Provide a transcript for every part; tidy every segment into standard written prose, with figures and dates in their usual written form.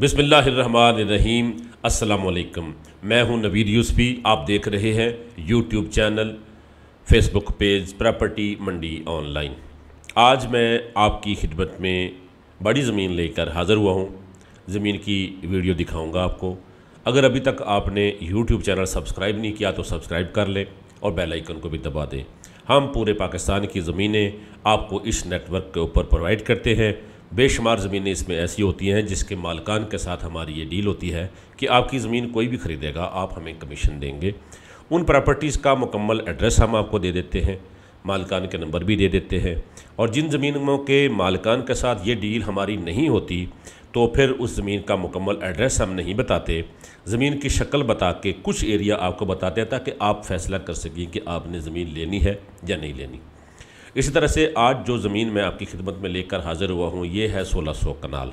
بسم اللہ الرحمن الرحیم۔ السلام علیکم، میں ہوں نوید یوسفی۔ آپ دیکھ رہے ہیں یوٹیوب چینل، فیس بک پیج پراپرٹی منڈی آن لائن۔ آج میں آپ کی خدمت میں بڑی زمین لے کر حاضر ہوا ہوں۔ زمین کی ویڈیو دکھاؤں گا آپ کو۔ اگر ابھی تک آپ نے یوٹیوب چینل سبسکرائب نہیں کیا تو سبسکرائب کر لیں اور بیل آئیکن کو بھی دبا دیں۔ ہم پورے پاکستان کی زمینیں آپ کو اس نیٹ ورک کے اوپر پرووائڈ کرتے ہیں۔ بے شمار زمینیں اس میں ایسی ہوتی ہیں جس کے مالکان کے ساتھ ہماری یہ ڈیل ہوتی ہے کہ آپ کی زمین کوئی بھی خریدے گا آپ ہمیں کمیشن دیں گے۔ ان پراپرٹیز کا مکمل ایڈریس ہم آپ کو دے دیتے ہیں، مالکان کے نمبر بھی دے دیتے ہیں، اور جن زمینوں کے مالکان کے ساتھ یہ ڈیل ہماری نہیں ہوتی تو پھر اس زمین کا مکمل ایڈریس ہم نہیں بتاتے، زمین کی شکل بتا کے کچھ ایریا آپ کو بتاتے ہیں تاکہ آپ فیصلہ کر سکیں کہ آپ نے زمین لینی ہے یا نہیں لینی۔ اسی طرح سے آج جو زمین میں آپ کی خدمت میں لے کر حاضر ہوا ہوں یہ ہے 1600 کنال۔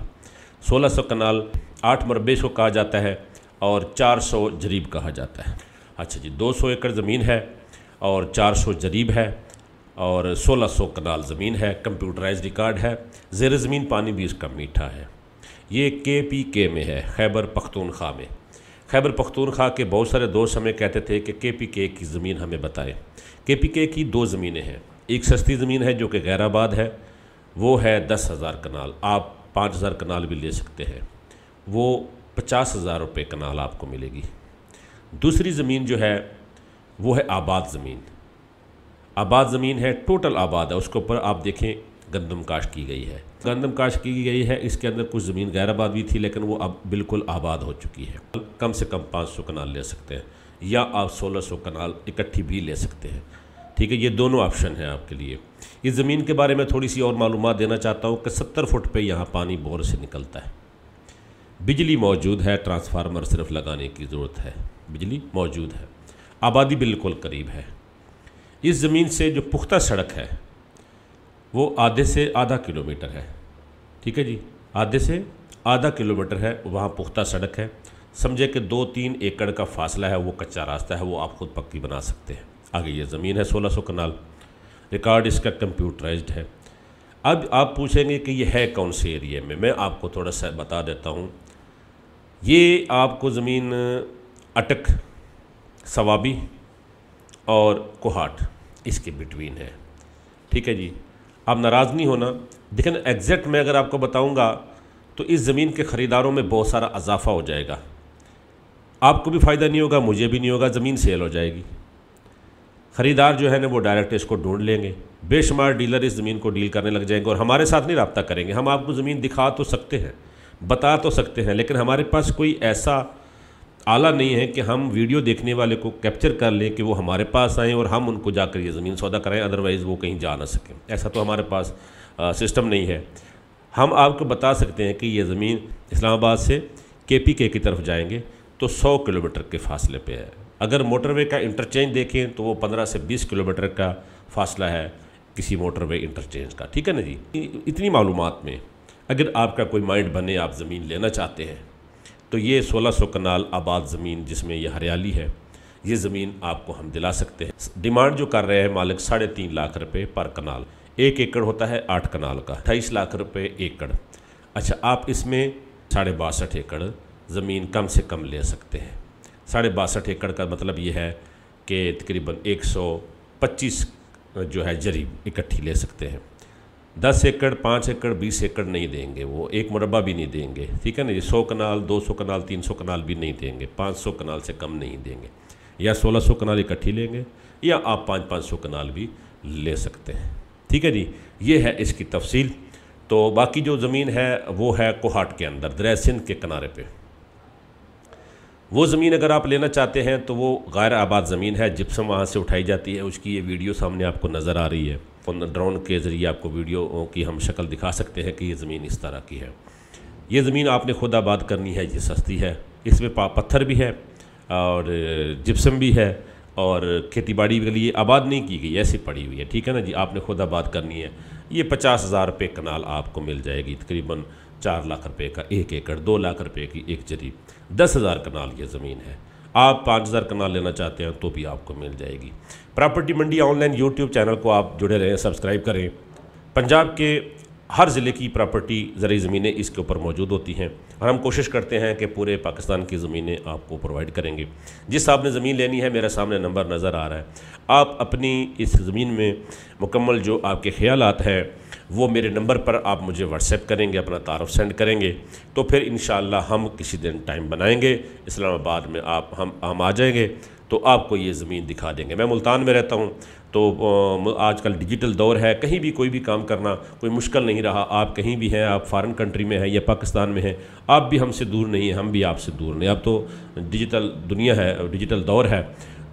1600 کنال 8 مربع کو کہا جاتا ہے اور 400 جریب کہا جاتا ہے۔ اچھا جی، 200 ایکڑ زمین ہے اور 400 جریب ہے اور 1600 کنال زمین ہے۔ کمپیوٹرائز ریکارڈ ہے، زیر زمین پانی بھی اس کا میٹھا ہے۔ یہ KPK میں ہے، خیبر پختونخوا میں۔ خیبر پختونخوا کے بہت سارے دوست ہمیں کہتے تھے کہ KPK کی زمین ہمیں بتائیں۔ KPK کی 2 زمینیں ہیں۔ ایک سستی زمین ہے جو کہ غیر آباد ہے، وہ ہے 10,000 کنال، آپ 5,000 کنال بھی لے سکتے ہیں، وہ 50,000 روپے کنال آپ کو ملے گی۔ دوسری زمین جو ہے وہ ہے آباد زمین۔ آباد زمین ہے، ٹوٹل آباد ہے، اس کے اوپر آپ دیکھیں گندم کاشت کی گئی ہے۔ گندم کاشت کی گئی ہے، اس کے اندر کچھ زمین غیر آباد بھی تھی لیکن وہ اب بالکل آباد ہو چکی ہے۔ کم سے کم 500 کنال لے سکتے ہیں یا آپ 1600 کنال اکٹھی بھی لے سکتے ہیں۔ ٹھیک ہے، یہ دونوں آپشن ہیں آپ کے لیے۔ اس زمین کے بارے میں تھوڑی سی اور معلومات دینا چاہتا ہوں کہ 70 فٹ پہ یہاں پانی بور سے نکلتا ہے، بجلی موجود ہے، ٹرانسفارمر صرف لگانے کی ضرورت ہے، بجلی موجود ہے، آبادی بالکل قریب ہے۔ اس زمین سے جو پختہ سڑک ہے وہ آدھے سے آدھا کلومیٹر ہے۔ ٹھیک ہے جی، آدھے سے آدھا کلومیٹر ہے، وہاں پختہ سڑک ہے۔ سمجھے کہ 2-3 ایکڑ کا فاصلہ ہے، وہ کچا راستہ ہے، وہ آپ خود پکی بنا سکتے ہیں۔ آگے یہ زمین ہے 1600 کنال، ریکارڈ اس کا کمپیوٹرائزڈ ہے۔ اب آپ پوچھیں گے کہ یہ ہے کون سے ایریے میں آپ کو تھوڑا سا بتا دیتا ہوں۔ یہ آپ کو زمین اٹک، ثوابی اور کوہاٹ اس کے بٹوین ہے۔ ٹھیک ہے جی، آپ ناراض نہیں ہونا، لیکن ایگزیکٹ میں اگر آپ کو بتاؤں گا تو اس زمین کے خریداروں میں بہت سارا اضافہ ہو جائے گا، آپ کو بھی فائدہ نہیں ہوگا، مجھے بھی نہیں ہوگا، زمین سیل ہو جائے گی۔ خریدار جو ہے نا وہ ڈائریکٹ اس کو ڈھونڈ لیں گے، بے شمار ڈیلر اس زمین کو ڈیل کرنے لگ جائیں گے اور ہمارے ساتھ نہیں رابطہ کریں گے۔ ہم آپ کو زمین دکھا تو سکتے ہیں، بتا تو سکتے ہیں، لیکن ہمارے پاس کوئی ایسا آلہ نہیں ہے کہ ہم ویڈیو دیکھنے والے کو کیپچر کر لیں کہ وہ ہمارے پاس آئیں اور ہم ان کو جا کر یہ زمین سودا کرائیں، ادروائز وہ کہیں جا نہ سکیں۔ ایسا تو ہمارے پاس سسٹم نہیں ہے۔ ہم آپ کو بتا سکتے ہیں کہ یہ زمین اسلام آباد سے KPK کی طرف جائیں گے تو 100 کلومیٹر کے فاصلے پہ ہے۔ اگر موٹر وے کا انٹرچینج دیکھیں تو وہ 15 سے 20 کلومیٹر کا فاصلہ ہے کسی موٹر وے انٹرچینج کا۔ ٹھیک ہے نا جی، اتنی معلومات میں اگر آپ کا کوئی مائنڈ بنے، آپ زمین لینا چاہتے ہیں تو یہ 1600 کنال آباد زمین جس میں یہ ہریالی ہے، یہ زمین آپ کو ہم دلا سکتے ہیں۔ ڈیمانڈ جو کر رہے ہیں مالک 3.5 لاکھ روپے پر کنال، 1 ایکڑ ہوتا ہے 8 کنال کا، 28 لاکھ روپے ایکڑ۔ اچھا، آپ اس میں 62.5 ایکڑ زمین کم سے کم لے سکتے ہیں۔ 62.5 ایکڑ کا مطلب یہ ہے کہ تقریباً 125 جو ہے جریب اکٹھی لے سکتے ہیں۔ 10 ایکڑ، 5 ایکڑ، 20 ایکڑ نہیں دیں گے، وہ 1 مربع بھی نہیں دیں گے۔ ٹھیک ہے نا، یہ 100 کنال، 200 کنال، 300 کنال بھی نہیں دیں گے، 500 کنال سے کم نہیں دیں گے۔ یا 1600 کنال اکٹھی لیں گے یا آپ 500 کنال بھی لے سکتے ہیں۔ ٹھیک ہے جی، یہ ہے اس کی تفصیل۔ تو باقی جو زمین ہے وہ ہے کوہاٹ کے اندر، دریائے سندھ کے کنارے پہ۔ وہ زمین اگر آپ لینا چاہتے ہیں تو وہ غیر آباد زمین ہے، جپسم وہاں سے اٹھائی جاتی ہے، اس کی یہ ویڈیو سامنے آپ کو نظر آ رہی ہے۔ ڈرون کے ذریعے آپ کو ویڈیو کی ہم شکل دکھا سکتے ہیں کہ یہ زمین اس طرح کی ہے۔ یہ زمین آپ نے خود آباد کرنی ہے، یہ سستی ہے، اس میں پتھر بھی ہے اور جپسم بھی ہے اور کھیتی باڑی کے لیے آباد نہیں کی گئی، ایسی پڑی ہوئی ہے۔ ٹھیک ہے نا جی، آپ نے خود آباد کرنی ہے۔ یہ 50,000 روپے کنال آپ کو مل جائے گی، تقریباً 4 لاکھ روپے کا 1 ایکڑ، 2 لاکھ روپے کی 1 جریب، 10,000 کنال یہ زمین ہے۔ آپ 5,000 کنال لینا چاہتے ہیں تو بھی آپ کو مل جائے گی۔ پراپرٹی منڈی آن لائن یوٹیوب چینل کو آپ جڑے رہیں، سبسکرائب کریں۔ پنجاب کے ہر ضلع کی پراپرٹی زرعی زمینیں اس کے اوپر موجود ہوتی ہیں اور ہم کوشش کرتے ہیں کہ پورے پاکستان کی زمینیں آپ کو پرووائڈ کریں گے۔ جس آپ نے زمین لینی ہے میرے سامنے نمبر نظر آ رہا ہے، آپ اپنی اس زمین میں مکمل جو آپ کے خیالات ہیں وہ میرے نمبر پر آپ مجھے واٹس ایپ کریں گے، اپنا تعارف سینڈ کریں گے، تو پھر انشاءاللہ ہم کسی دن ٹائم بنائیں گے، اسلام آباد میں ہم آ جائیں گے تو آپ کو یہ زمین دکھا دیں گے۔ میں ملتان میں رہتا ہوں تو آج کل ڈیجیٹل دور ہے، کہیں بھی کوئی بھی کام کرنا کوئی مشکل نہیں رہا۔ آپ کہیں بھی ہیں، آپ فارن کنٹری میں ہیں یا پاکستان میں ہیں، آپ بھی ہم سے دور نہیں ہیں، ہم بھی آپ سے دور نہیں۔ اب تو ڈیجیٹل دنیا ہے، ڈیجیٹل دور ہے،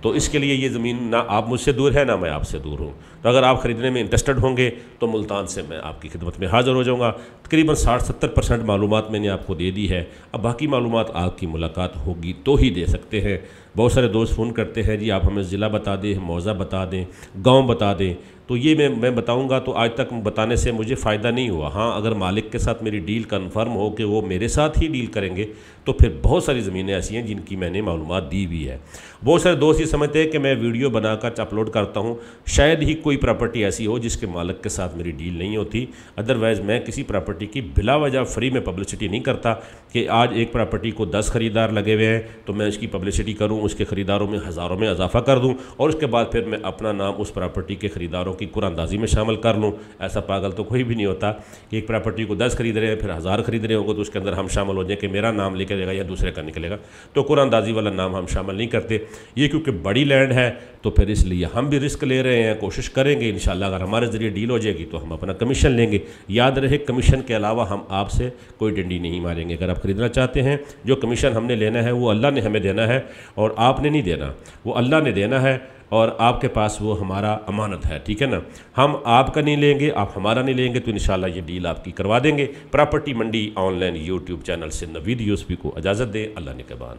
تو اس کے لیے یہ زمین نہ آپ مجھ سے دور ہے نہ میں آپ سے دور ہوں۔ تو اگر آپ خریدنے میں انٹرسٹڈ ہوں گے تو ملتان سے میں آپ کی خدمت میں حاضر ہو جاؤں گا۔ تقریباً 60-70% معلومات میں نے آپ کو دے دی ہے، اب باقی معلومات آپ کی ملاقات ہوگی تو ہی دے سکتے ہیں۔ بہت سارے دوست فون کرتے ہیں جی آپ ہمیں ضلع بتا دیں، موضع بتا دیں، گاؤں بتا دیں، تو یہ میں بتاؤں گا تو آج تک بتانے سے مجھے فائدہ نہیں ہوا۔ ہاں اگر مالک کے ساتھ میری ڈیل کنفرم ہو کہ وہ میرے ساتھ ہی ڈیل کریں گے تو پھر بہت ساری زمینیں ایسی ہیں جن کی میں نے معلومات دی بھی ہے۔ بہت سارے دوست یہ سمجھتے ہیں کہ میں ویڈیو بنا کر اپلوڈ کرتا ہوں، شاید ہی کوئی پراپرٹی ایسی ہو جس کے مالک کے ساتھ میری ڈیل نہیں ہوتی، ادروائز میں کسی پراپرٹی کی بلا وجہ فری میں پبلسٹی نہیں کرتا کہ آج ایک پراپرٹی کو 10 خریدار لگے ہوئے ہیں تو میں اس کی پبلسٹی کروں، اس کے خریداروں میں ہزاروں میں اضافہ کر دوں اور اس کے بعد پھر میں اپنا نام اس پراپرٹی کے خریداروں کی قرآن اندازی میں شامل کر لوں۔ ایسا پاگل تو کوئی بھی نہیں ہوتا کہ ایک پراپرٹی کو 10 خرید رہے ہیں پھر 1000 خرید رہے ہوں گے تو اس کے اندر ہم شامل ہو جائیں کہ میرا نام لے کے دے گا یا دوسرے کا نکلے گا، تو قرآن اندازی والا نام ہم شامل نہیں کرتے۔ یہ کیونکہ بڑی لینڈ ہے تو پھر اس لیے ہم بھی رسک لے رہے ہیں، کوشش کریں گے انشاءاللہ اگر ہمارے ذریعے ڈیل ہو جائے گی تو ہم اپنا کمیشن لیں گے۔ یاد رہے کمیشن کے علاوہ ہم آپ سے کوئی ڈنڈی نہیں ماریں گے۔ اگر آپ خریدنا چاہتے ہیں جو کمیشن ہم نے لینا ہے وہ اللہ نے ہمیں دینا ہے اور آپ نے نہیں دینا، وہ اللہ نے دینا ہے اور آپ کے پاس وہ ہمارا امانت ہے، ٹھیک ہے نا۔ ہم آپ کا نہیں لیں گے، آپ ہمارا نہیں لیں گے تو انشاءاللہ یہ ڈیل آپ کی کروا دیں گے۔ پراپرٹی منڈی آن لائن یوٹیوب چینل سے نوید یوسفی کو اجازت دیں، اللہ نگہبان۔